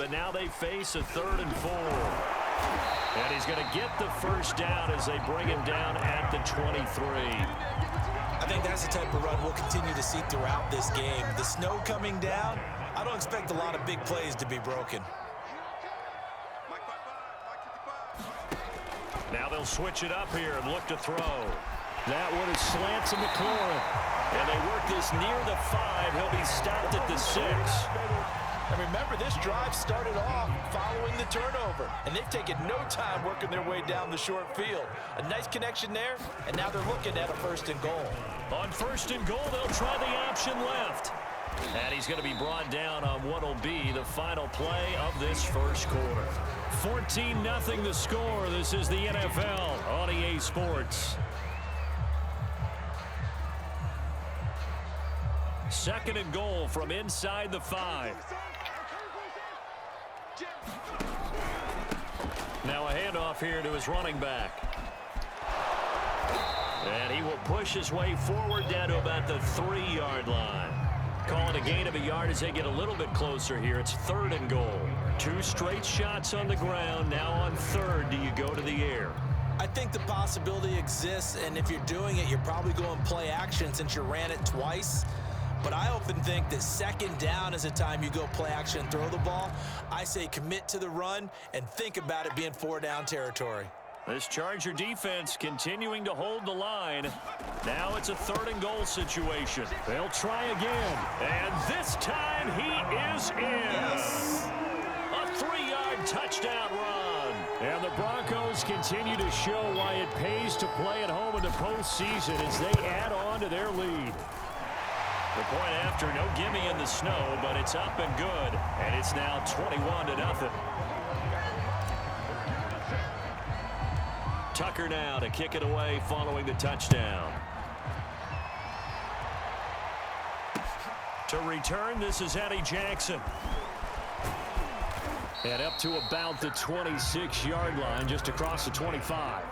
but now they face a 3rd and 4. And he's going to get the first down as they bring him down at the 23. I think that's the type of run we'll continue to see throughout this game. The snow coming down, I don't expect a lot of big plays to be broken. Now they'll switch it up here and look to throw. That one is slants to McLaurin. And they work this near the 5. He'll be stopped at the 6. And remember, this drive started off following the turnover. And they've taken no time working their way down the short field. A nice connection there, and now they're looking at a 1st and goal. On 1st and goal, they'll try the option left. And he's going to be brought down on what will be the final play of this first quarter. 14-0 the score. This is the NFL on EA Sports. 2nd and goal from inside the 5. Now a handoff here to his running back. And he will push his way forward down to about the 3-yard line. Calling a gain of a yard as they get a little bit closer here. It's 3rd and goal. 2 straight shots on the ground. Now on 3rd, do you go to the air? I think the possibility exists, and if you're doing it, you're probably going play action since you ran it twice. But I often think that 2nd down is the time you go play action and throw the ball. I say commit to the run and think about it being 4-down territory. This Charger defense continuing to hold the line. Now it's a 3rd and goal situation. They'll try again. And this time he is in. Yes. A 3-yard touchdown run. And the Broncos continue to show why it pays to play at home in the postseason as they add on to their lead. The point after, no gimme in the snow, but it's up and good. And it's now 21-0. Tucker now to kick it away following the touchdown. To return, this is Eddie Jackson. And up to about the 26-yard line, just across the 25.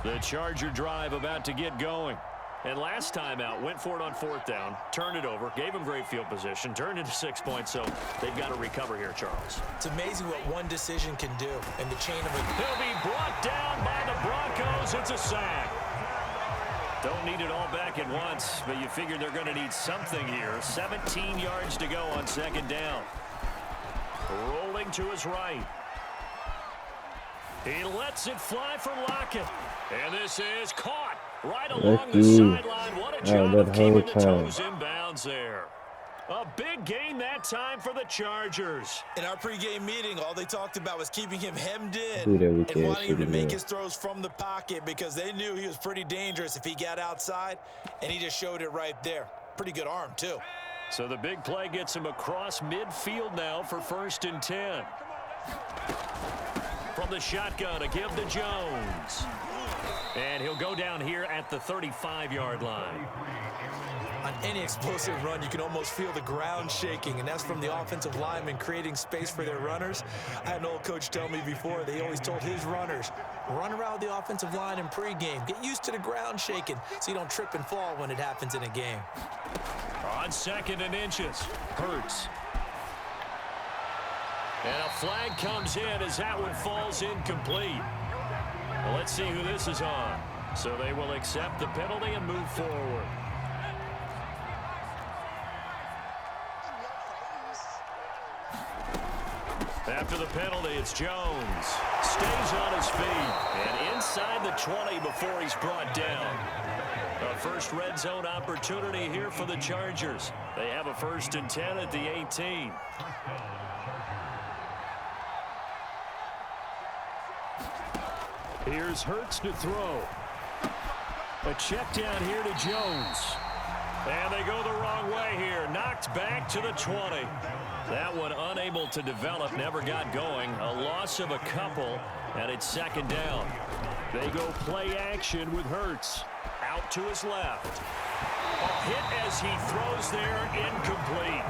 The Charger drive about to get going. And last time out, went for it on 4th down, turned it over, gave him great field position, turned into 6 points, so they've got to recover here, Charles. It's amazing what one decision can do in the chain of it. He'll be brought down by the Broncos. It's a sack. Don't need it all back at once, but you figure they're going to need something here. 17 yards to go on 2nd down. Rolling to his right. He lets it fly for Lockett. And this is caught right along the sideline. What a job of keeping the toes in bounds there. A big gain that time for the Chargers. In our pregame meeting, all they talked about was keeping him hemmed in and wanting him to make his throws from the pocket because they knew he was pretty dangerous if he got outside, and he just showed it right there. Pretty good arm, too. So the big play gets him across midfield now for 1st and 10. From the shotgun, a give to Jones. And he'll go down here at the 35-yard line. On any explosive run, you can almost feel the ground shaking, and that's from the offensive linemen creating space for their runners. I had an old coach tell me before, they always told his runners, run around the offensive line in pregame. Get used to the ground shaking so you don't trip and fall when it happens in a game. On 2nd and inches, Hurts. And a flag comes in as that one falls incomplete. Well, let's see who this is on. So they will accept the penalty and move forward. After the penalty, it's Jones. Stays on his feet. And inside the 20 before he's brought down. A first red zone opportunity here for the Chargers. They have a 1st and 10 at the 18. Here's Hurts to throw. A check down here to Jones. And they go the wrong way here. Knocked back to the 20. That one unable to develop, never got going. A loss of a couple, and it's 2nd down. They go play action with Hurts. Out to his left. A hit as he throws there, incomplete.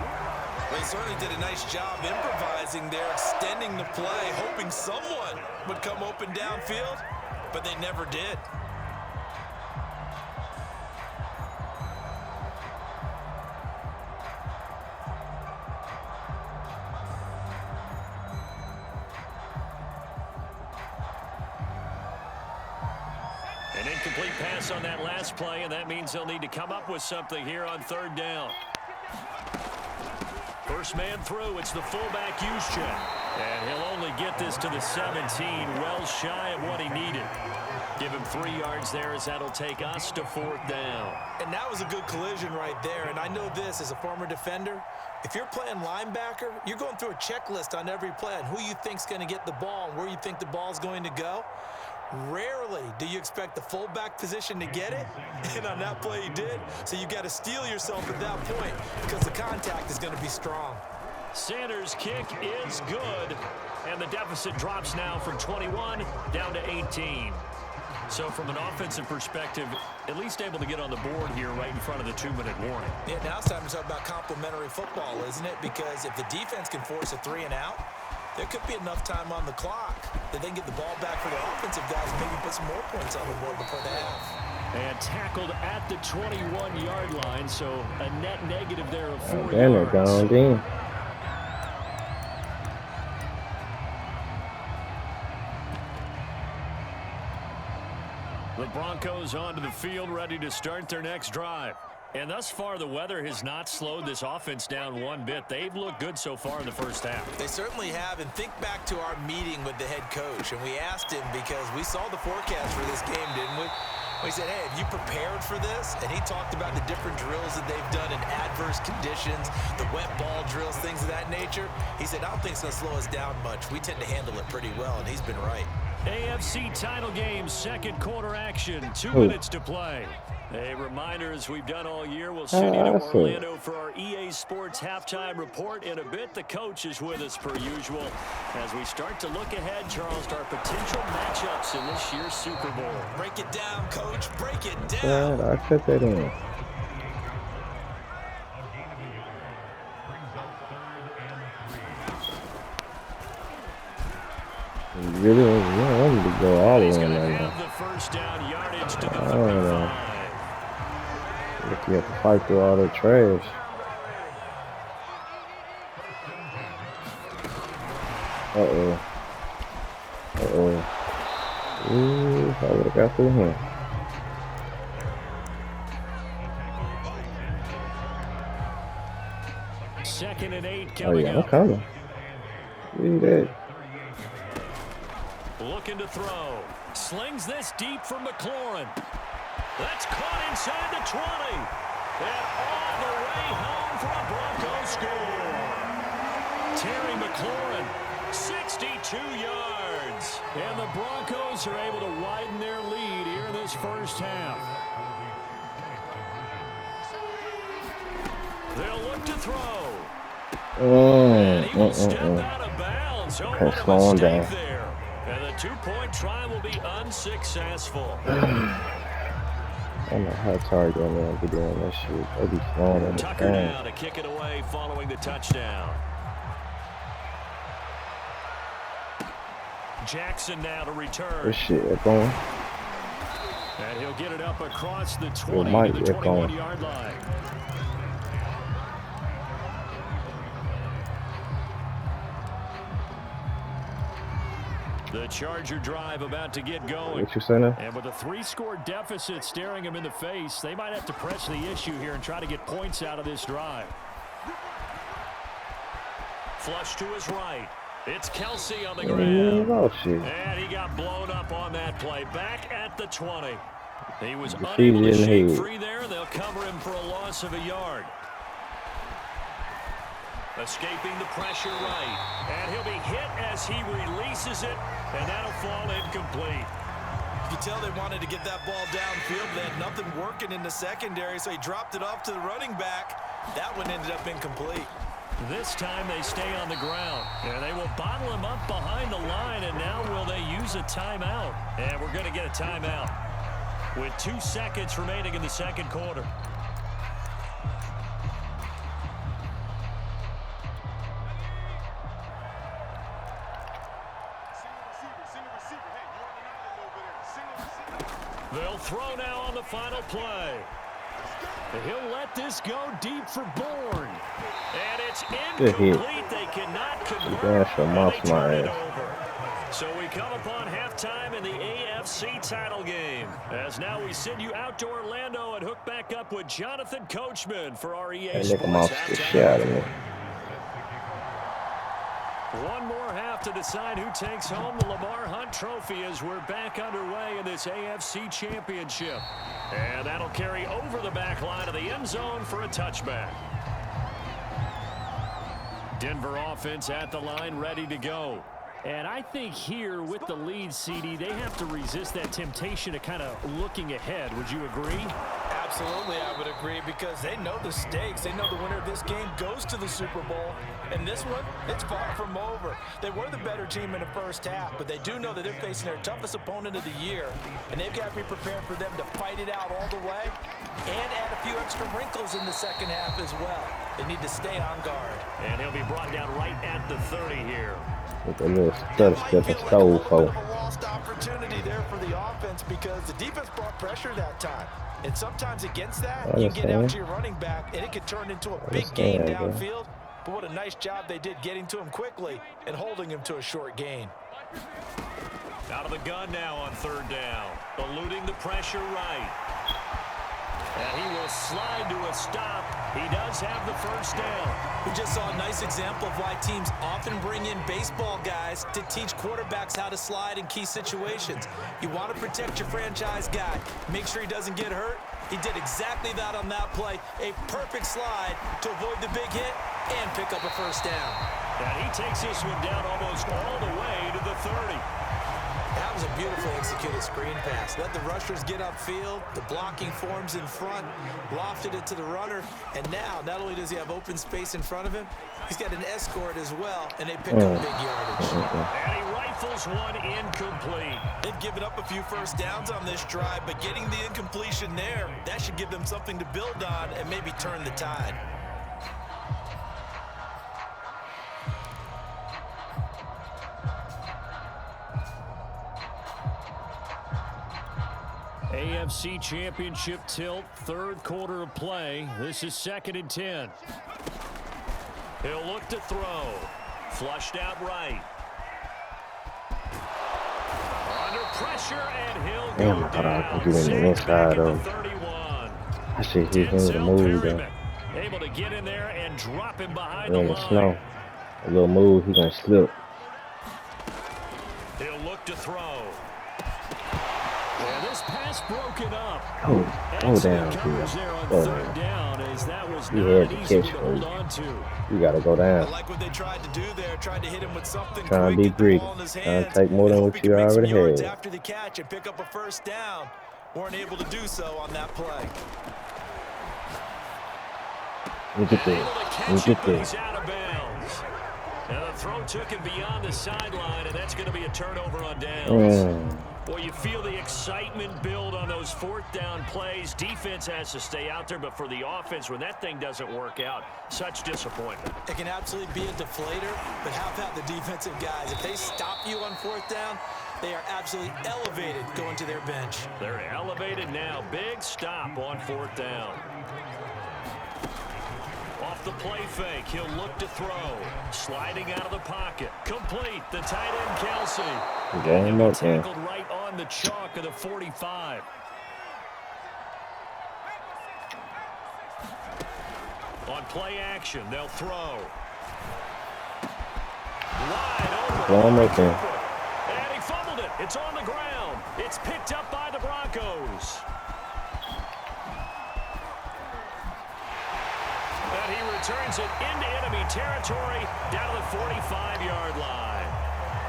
Well, he certainly did a nice job improvising there, extending the play, hoping someone would come open downfield, but they never did. incomplete pass on that last play, and that means they'll need to come up with something here on third down. First man through, it's the fullback Juszczyk. And he'll only get this to the 17, well shy of what he needed. Give him 3 yards there as that'll take us to fourth down. And that was a good collision right there. And I know this as a former defender. If you're playing linebacker, you're going through a checklist on every play on who you think's going to get the ball and where you think the ball's going to go. Rarely do you expect the fullback position to get it, and on that play he did. So you got to steel yourself at that point because the contact is going to be strong. Sanders' kick is good, and the deficit drops now from 21 down to 18. So from an offensive perspective, at least able to get on the board here right in front of the 2-minute warning. Yeah, now it's time to talk about complementary football, isn't it? Because if the defense can force a 3 and out, there could be enough time on the clock that they can get the ball back for the offensive guys and maybe put some more points on the board before the half. And tackled at the 21-yard line, so a net negative there of 4 yards. They're gone in. The Broncos onto the field, ready to start their next drive. And thus far, the weather has not slowed this offense down one bit. They've looked good so far in the first half. They certainly have. And think back to our meeting with the head coach. And we asked him because we saw the forecast for this game, didn't we? We said, hey, have you prepared for this? And he talked about the different drills that they've done in adverse conditions, the wet ball drills, things of that nature. He said, I don't think it's going to slow us down much. We tend to handle it pretty well, and he's been right. AFC title game, second quarter action, 2 minutes to play. A reminder, as we've done all year, we'll send you to Orlando for our EA Sports halftime report. In a bit, the coach is with us per usual. As we start to look ahead, Charles, to our potential matchups in this year's Super Bowl. Break it down, Coach. Break it down. Yeah, I put that in. You really want him to go all the way in there. The first down yardage to the 35. You have to fight through all the trash. Uh-oh. Ooh, I would have got through him. Second and 8 Oh, coming yeah, I'm up. coming. Read that. Looking to throw. Slings this deep from McLaurin. That's caught inside the 20. And all the way home for a Broncos score. Terry McLaurin, 62 yards. And the Broncos are able to widen their lead here in this first half. They'll look to throw. And he will step out of bounds. Oh, what a slow him mistake down. there. And the 2-point try will be unsuccessful. I don't know how tired they're going to be doing that shit. They be slowing in the Tucker game. down to kick it away following the touchdown. Jackson now to return. This shit is going. And he'll get it up across the 20 might to the get going. 21-yard line. The Charger drive about to get going. What you say now? And with a 3-score deficit staring him in the face, they might have to press the issue here and try to get points out of this drive. Flush to his right. It's Kelsey on the ground. Oh, shit. And he got blown up on that play. Back at the 20. He was Defeated unable to in the shake head. free there. They'll cover him for a loss of a yard. Escaping the pressure right. And he'll be hit as he releases it. And that'll fall incomplete. You tell they wanted to get that ball downfield. They had nothing working in the secondary, so he dropped it off to the running back. That one ended up incomplete. This time they stay on the ground. And they will bottle him up behind the line. And now will they use a timeout? And we're going to get a timeout with 2 seconds remaining in the second quarter. They'll throw now on the final play. He'll let this go deep for Bourne. And it's incomplete. They cannot convert. Damn, sure And mouse they my turn it ass. over. So we come upon halftime in the AFC title game. As now we send you out to Orlando and hook back up with Jonathan Coachman for our EA Sports halftime. One more half to decide who takes home the Lamar Hunt Trophy as we're back underway in this AFC Championship. And that'll carry over the back line of the end zone for a touchback. Denver offense at the line, ready to go. And I think here with the lead, CD, they have to resist that temptation of kind of looking ahead. Would you agree? Absolutely, I would agree, because they know the stakes. They know the winner of this game goes to the Super Bowl. And this one, it's far from over. They were the better team in the first half, but they do know that they're facing their toughest opponent of the year. And they've got to be prepared for them to fight it out all the way and add a few extra wrinkles in the second half as well. They need to stay on guard. And he'll be brought down right at the 30 here. With a little step and stole for. A lost opportunity there for the offense because the defense brought pressure that time. And sometimes against that, you get out to your running back, and it could turn into a big game downfield. But what a nice job they did getting to him quickly and holding him to a short gain. Out of the gun now on third down. Eluding the pressure right. And he will slide to a stop. He does have the first down. We just saw a nice example of why teams often bring in baseball guys to teach quarterbacks how to slide in key situations. You want to protect your franchise guy. Make sure he doesn't get hurt. He did exactly that on that play. A perfect slide to avoid the big hit and pick up a first down. And he takes this one down almost all the way to the 30. That was a beautifully executed screen pass. Let the rushers get upfield. The blocking forms in front. Lofted it to the runner. And now, not only does he have open space in front of him, he's got an escort as well, and they pick up big yardage. And he rifles one incomplete. They've given up a few first downs on this drive, but getting the incompletion there, that should give them something to build on and maybe turn the tide. AFC Championship tilt, third quarter of play. This is 2nd and 10. He'll look to throw. Flushed out right. Under pressure, and he'll go down. Sacked back at the 31. I should hit him with a move, though. Able to get in there and drop him behind the In the line. snow. A little move, he's gonna slip. He'll look to throw. And this pass broken up. Oh down, coverage there on third down, as that was you not had an to easy one catch to hold him. on to. You gotta go I down. like what they tried to do there, tried to hit him with something Trying to quick, be get the greedy. ball in his Trying to hands, take more and than hope what he you can make some already yards had. after the catch and pick up a first down. Weren't able to do so on that play. Look at Able to that. catch Look it, at but he's that. out of bounds. Now the throw took him beyond the sideline, and that's going to be a turnover on downs. Boy, you feel the excitement build on those fourth down plays. Defense has to stay out there, but for the offense, when that thing doesn't work out, such disappointment. It can absolutely be a deflator, but how about the defensive guys? If they stop you on fourth down, they are absolutely elevated going to their bench. They're elevated now. Big stop on fourth down. Off the play fake, he'll look to throw. Sliding out of the pocket. Complete. The tight end, Kelsey. Game up, man. Tackled right on the chalk of the 45. On play action, they'll throw. Wide open. And he fumbled it. It's on the ground. It's picked up by the Broncos. And he returns it into enemy territory down to the 45-yard line.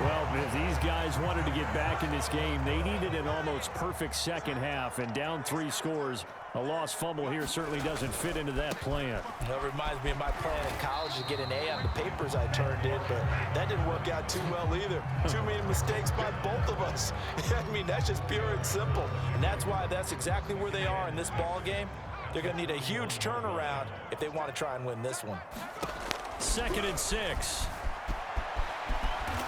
Well, if these guys wanted to get back in this game, they needed an almost perfect second half, and down 3 scores. A lost fumble here certainly doesn't fit into that plan. That reminds me of my plan in college to get an A on the papers I turned in, but that didn't work out too well either. Too many mistakes by both of us. I mean, that's just pure and simple. And that's why that's exactly where they are in this ball game. They're going to need a huge turnaround if they want to try and win this one. 2nd and 6.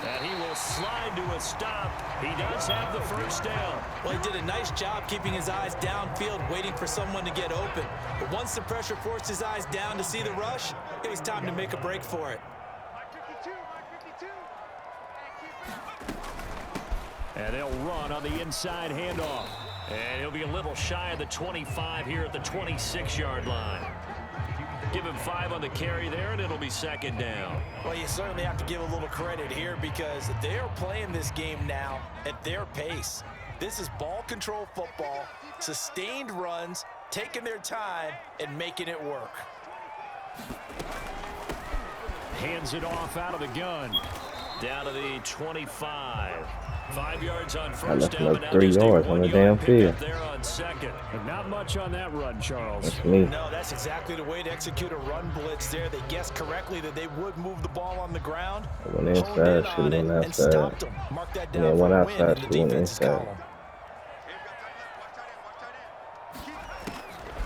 And he will slide to a stop. He does have the first down. Well, he did a nice job keeping his eyes downfield, waiting for someone to get open. But once the pressure forced his eyes down to see the rush, it was time to make a break for it. And they'll run on the inside handoff. And he'll be a little shy of the 25 here at the 26-yard line. Give him 5 on the carry there, and it'll be second down. Well, you certainly have to give a little credit here because they're playing this game now at their pace. This is ball control football, sustained runs, taking their time, and making it work. Hands it off out of the gun. Down to the 25. 5 yards on I first left down. him up 3 yards on the damn field. There on second. And not much on that run, Charles. That's me. No, that's exactly the way to execute a run blitz there. They guessed correctly that they would move the ball on the ground. I went inside, should have went and outside. stopped them. Mark that And down then for went a win outside, in the should have went defense's inside. column.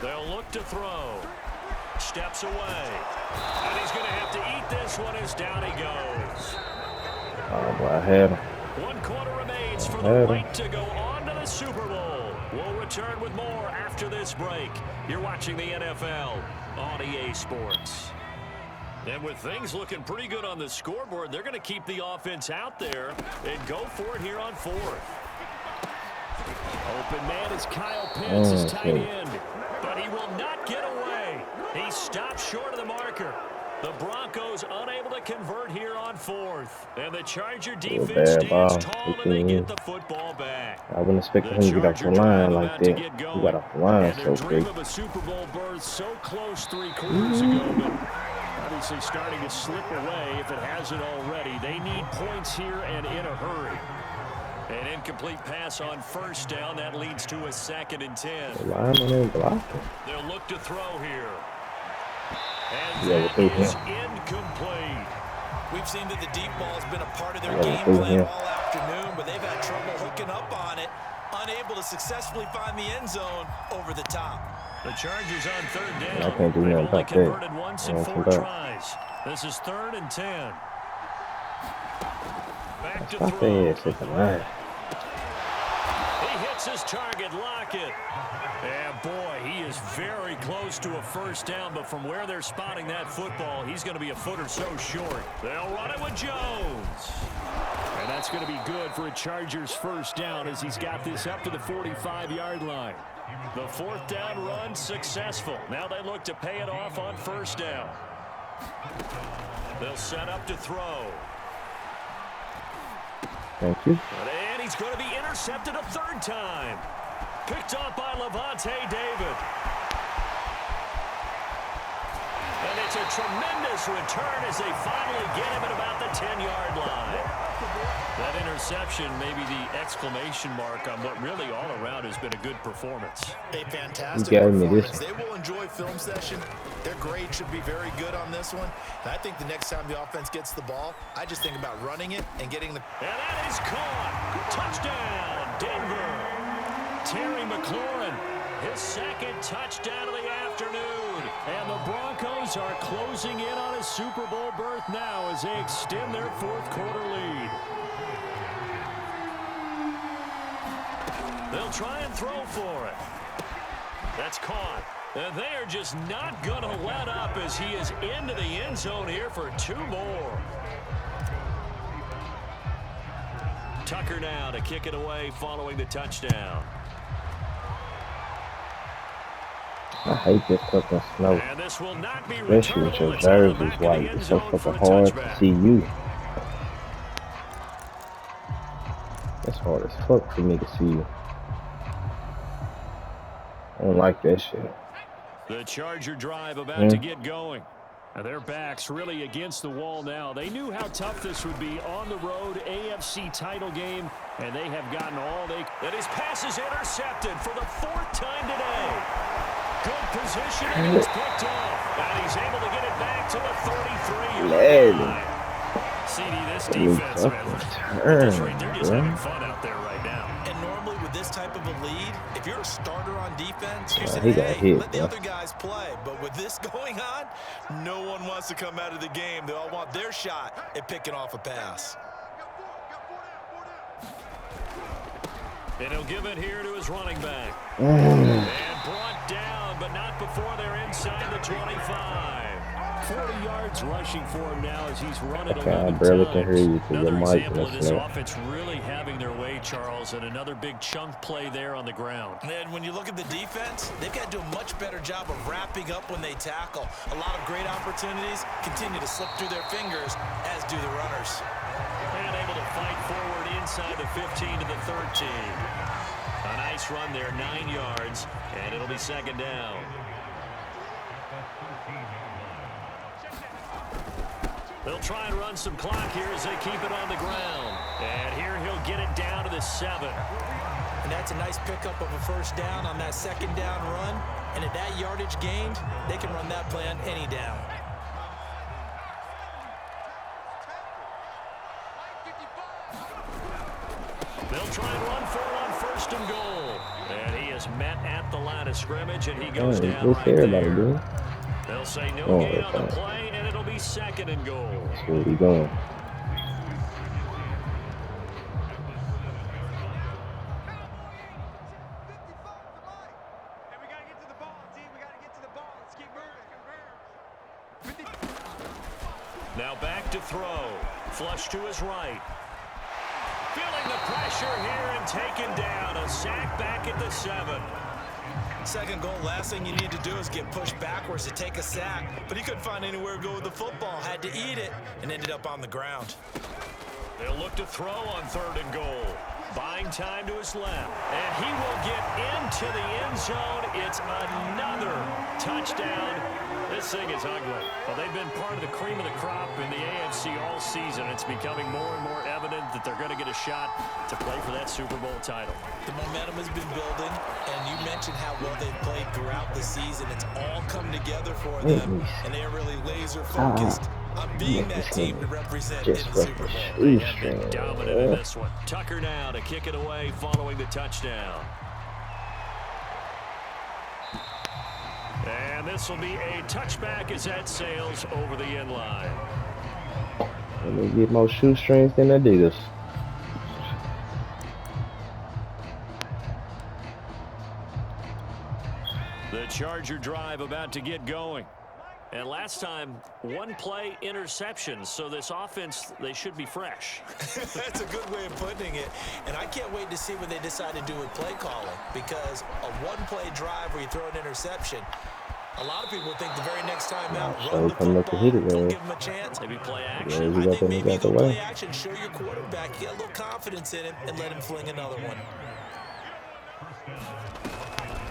They'll look to throw. Steps away. And he's going to have to eat this one as down he goes. Oh, boy, I had him. 1 quarter remains for the right to go on to the Super Bowl. We'll return with more after this break. You're watching the NFL on EA Sports. And with things looking pretty good on the scoreboard, they're going to keep the offense out there and go for it here on 4th. Open man is Kyle Pitts, his tight end. But he will not get away. He stopped short of the marker. The Broncos unable to convert here on 4th. And the Charger defense stands tall and they get the football back. I wouldn't expect him to get off the line like that. He got off the line so quick. Dream of a Super Bowl berth so close 3 quarters ago, but obviously starting to slip away if it hasn't already. They need points here and in a hurry. An incomplete pass on first down. That leads to a 2nd and 10. The lineman ain't blocking. They'll look to throw here. And Yeah, that is incomplete. We've seen that the deep ball has been a part of their game plan all afternoon, but they've had trouble hooking up on it, unable to successfully find the end zone over the top. The Chargers on 3rd down. I can't do They've nothing only about converted that. once in 4 tries. This is 3rd and 10. Back to Stop throw. that shit tonight. He hits his target, Lockett. And boy, he is very close to a first down, but from where they're spotting that football, he's going to be a foot or so short. They'll run it with Jones. And that's going to be good for a Chargers first down as he's got this up to the 45-yard line. The 4th down run successful. Now they look to pay it off on first down. They'll set up to throw. Thank you. And he's going to be intercepted a 3rd time. Picked off by Levante David. And it's a tremendous return as they finally get him at about the 10-yard line. That interception may be the exclamation mark on what really all around has been a good performance. A fantastic You gave me performance. this. They will enjoy film session. Their grade should be very good on this one. And I think the next time the offense gets the ball, I just think about running it and getting the... And that is caught. Touchdown, Denver. Terry McLaurin, his 2nd touchdown of the afternoon. And the Broncos are closing in on a Super Bowl berth now as they extend their 4th quarter lead. They'll try and throw for it. That's caught. And they are just not going to let up as he is into the end zone here for 2 more. Tucker now to kick it away following the touchdown. I hate this fucking snow. And this will not be Especially with your returnable. It's on the jerseys back of the white. end It's so zone for fucking a hard to touchback. see you. It's hard as fuck for me to see you. I don't like that shit. The Charger drive about to get going. And their backs really against the wall now. They knew how tough this would be on the road, AFC title game, and they have gotten all they... And his pass is intercepted for the 4th time today. Good position, and he's picked off. And he's able to get it back to the 33-yard line. CD, this defense, man, they're just having fun out there right now. And normally with this type of a lead, if you're a starter on defense, you say, he got hey, hit, let the bro. other guys play. But with this going on, no one wants to come out of the game. They all want their shot at picking off a pass. And he'll give it here to his running back. And brought down, but not before they're inside the 25. 40 yards rushing for him now as he's run it Okay, I 11 barely can hear times. you because your Another mic example of this messing up. offense really having their way, Charles, and another big chunk play there on the ground. And when you look at the defense, they've got to do a much better job of wrapping up when they tackle. A lot of great opportunities continue to slip through their fingers, as do the runners. And able to fight forward inside the 15 to the 13. A nice run there, 9 yards, and it'll be second down. They'll try and run some clock here as they keep it on the ground. And here he'll get it down to the 7. And that's a nice pickup of a first down on that second down run. And at that yardage gained, they can run that play on any down. They'll try and run for it on first and goal. And he is met at the line of scrimmage, and he goes down right there. They'll say no gain on the play, and it'll be second and goal. Where we going? Now back to throw. Flush to his right. Feeling the pressure here and taken down. A sack back at the 7. Second goal, last thing you need to do is get pushed backwards to take a sack. But he couldn't find anywhere to go with the football. Had to eat it and ended up on the ground. They'll look to throw on third and goal. Buying time to his left. And he will get into the end zone. It's another touchdown. This thing is ugly. Well, they've been part of the cream of the crop in the AFC all season. It's becoming more and more evident that they're going to get a shot to play for that Super Bowl title. The momentum has been building, and you mentioned how well they've played throughout the season. It's all come together for them, and they're really laser-focused on being that team to represent in the Super Bowl. They have been dominant in this one. Tucker now to kick it away following the touchdown. And this will be a touchback as that sails over the end line. Let me get more shoestrings than Adidas. The Charger drive about to get going. And last time, one play interception. So this offense, they should be fresh. That's a good way of putting it. And I can't wait to see what they decide to do with play calling. Because a one-play drive where you throw an interception, a lot of people think the very next time out, run the football, don't give them a chance. Maybe play action. I think maybe you go play action, show your quarterback, get a little confidence in him, and let him fling another one.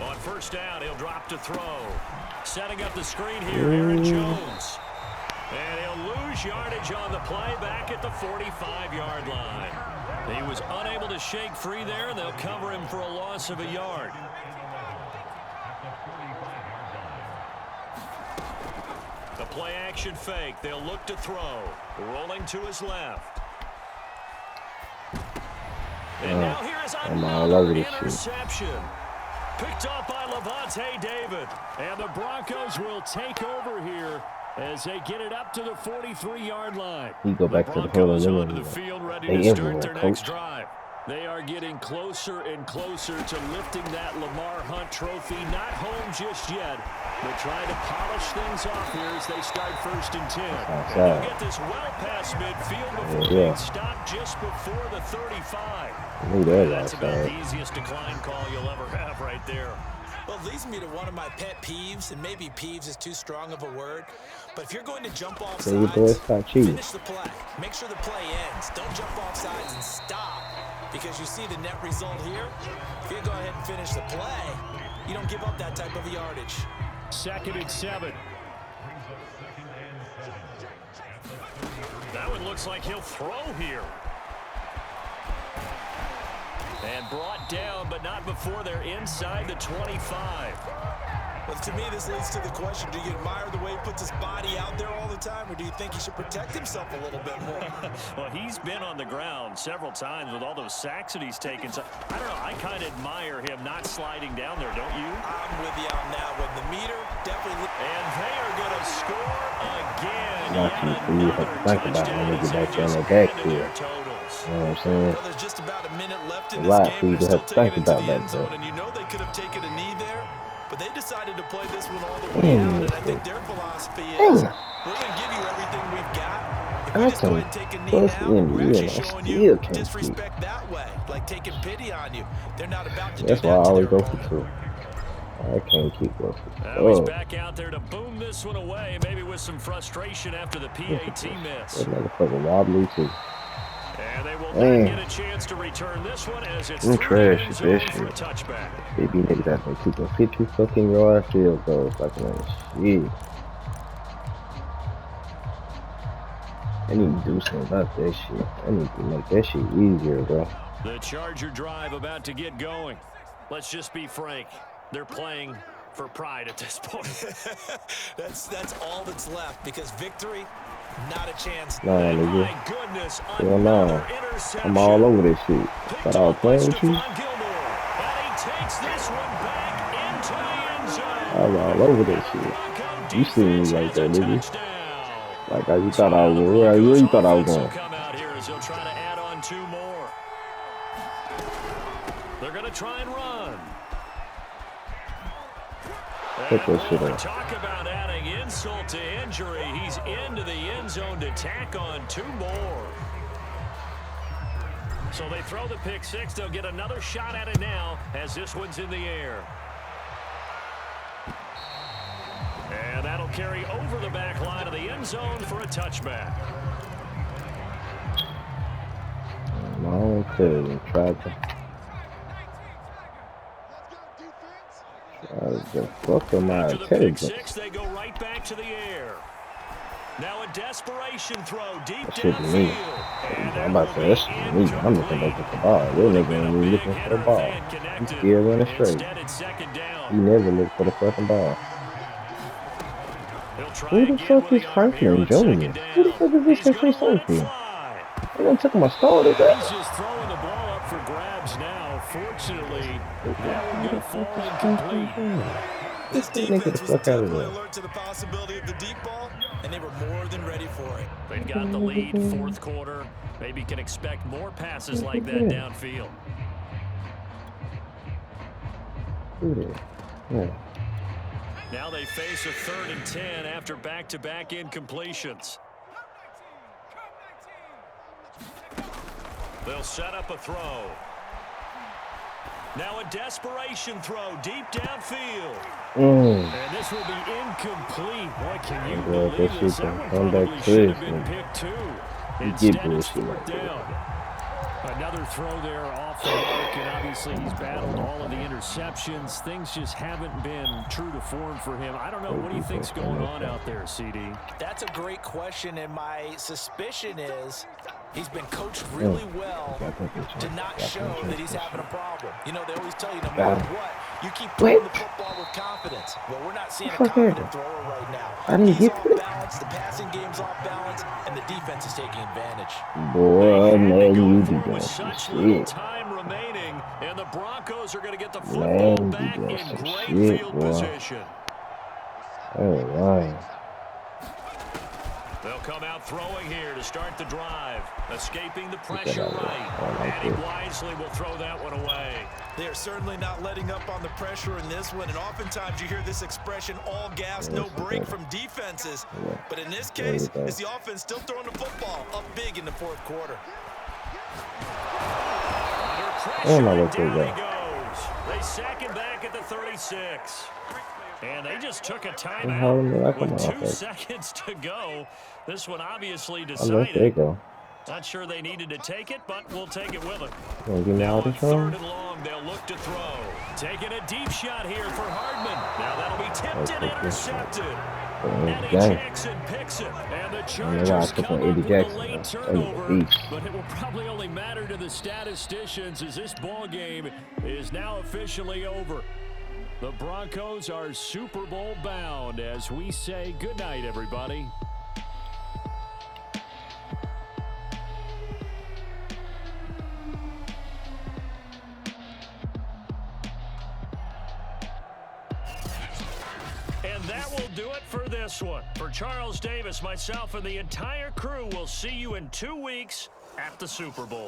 On first down, he'll drop to throw. Setting up the screen here, Aaron Jones. And he'll lose yardage on the play back at the 45-yard line. He was unable to shake free there, and they'll cover him for a loss of a yard. The play action fake. They'll look to throw. Rolling to his left. And now here is another interception. Picked up by Levante David. And the Broncos will take over here as they get it up to the 43-yard line. You go back to the Broncos onto the field, ready to start their next drive. They are getting closer and closer to lifting that Lamar Hunt trophy. Not home just yet, but trying to polish things off here as they start first and 10. They'll get this well past midfield before being stopped just before the 35. That's about the easiest decline call you'll ever have right there. Well, it leads me to one of my pet peeves, and maybe peeves is too strong of a word, but if you're going to jump off sides, finish the play. Make sure the play ends. Don't jump off sides and stop, because you see the net result here. If you go ahead and finish the play, you don't give up that type of yardage. 2nd and 7. That one looks like he'll throw here. And brought down, but not before they're inside the 25. Well, to me, this leads to the question, do you admire the way he puts his body out there all the time, or do you think he should protect himself a little bit more? Well, he's been on the ground several times with all those sacks that he's taken. So, I don't know, I kind of admire him not sliding down there, don't you? I'm with you on that one. The meter definitely... And they are going to score again. You have to think about when they get back down the backfield. You know what I'm saying? Well, there's just about a minute left in this game. They're still taking it into the end zone, and you know they could have taken a knee there, but they decided to play this one all the way out, and I think their philosophy is we're we I just go ahead can and take a knee bust now, in we're the actually and I showing still you can't kick. disrespect that way, like taking pity on you. They're not about to do That's why I that to always their go for opponent. 2. I can't keep up Now he's for back out there to boom this one away, maybe with some frustration after the PAT miss. That motherfucker wobbly too. And they will not Damn. get a chance to return this one as it's I'm through the trash end at zone this for a shit. touchback. They be niggas out there kicking 50 fucking yard field goals like shit. I need to do something about that shit. I need to make that shit easier, bro. The Charger drive about to get going. Let's just be frank. They're playing for pride at this point. That's all that's left, because victory, not a chance. Nah, And nigga. my goodness, Hell another no. interception. I'm all over this shit. Picked Thought I was off by playing with you. Stephon Gilmore. And he takes this one back into the end zone. I was all over this shit. You seen me like that, nigga. Like how you thought I was going. Where you thought I was going? Come out here as they'll try to add on 2 more. They're going to try and run. Put that shit And on. talk about adding insult to injury. He's into the end zone to tack on 2 more. So they throw the pick 6. They'll get another shot at it now as this one's in the air. And that'll carry over the back line of the end zone for a touchback. My own cousin tried to fuck with my After the pick intelligence. 6, they go right back to the air. Now a desperation throw deep That shit be me. downfield. I'm about to say that shit be me. I'm looking back at the ball. That nigga ain't even looking for the ball. He still running straight. Instead, it's second down. He never looked for the fucking ball. He'll try Who the again fuck with is the arm here Franklin on Jr.? second Who the down. fuck is this He's that free gonna let it safety? fly. They done took my starter He's back. just throwing the ball up for grabs now. Fortunately, that one going to fall incomplete. This Nigga, defense the was fuck out of definitely there. alert to the possibility of the deep ball, and they were more than ready for it. They've got the lead, 4th quarter. Maybe can expect more passes like that downfield. Who that? Yeah. Now they face a 3rd and 10 after back-to-back incompletions. They'll set up a throw. Now a desperation throw deep downfield. Mm. And this will be incomplete. Boy, can you Well, believe that this? shit That one come back probably should have quick, been man. picked 2. You Instead, get it's bullshit 4th like that. down. Another throw there off the mark, and obviously he's battled all of the interceptions. Things just haven't been true to form for him. I don't know. What do you think's going on out there, CD? That's a great question, and my suspicion is he's been coached really well to not show that he's having a problem. You know, they always tell you no matter what, you keep throwing the football with confidence. Well, we're not seeing a confident thrower right now. I didn't He's get off it. balance, the passing game's off balance, and the defense is taking advantage. Boy, man, you be With doing such some little shit. time remaining, and the Broncos are going to get the Man, football you back doing in some great shit, field boy. position. Oh, wow. They'll come out throwing here to start the drive. Escaping the pressure out of there. right. I like And he it. wisely will throw that one away. They are certainly not letting up on the pressure in this one, and oftentimes you hear this expression, all gas, no break from defenses. But in this case, it's the offense still throwing the football up big in the 4th quarter. Under pressure, Oh, my and God, down God. he goes. They sack him back at the 36. And they just took a holding me timeout like a with 2 motherfucker. seconds to go. This one obviously I love there you decided. go. Not sure they needed to take it, but we'll take it with them. You wanna give me Now all on this 3rd wrong? and long, they'll look to throw. Taking a deep shot here for Hardman. Now that'll be tipped and intercepted. Eddie Dang. Jackson picks it. And the I Chargers took come on up Eddie with a Jackson. late That was a turnover. beast. But it will probably only matter to the statisticians as this ball game is now officially over. The Broncos are Super Bowl bound as we say goodnight, everybody. And that will do it for this one. For Charles Davis, myself, and the entire crew, will see you in 2 weeks at the Super Bowl.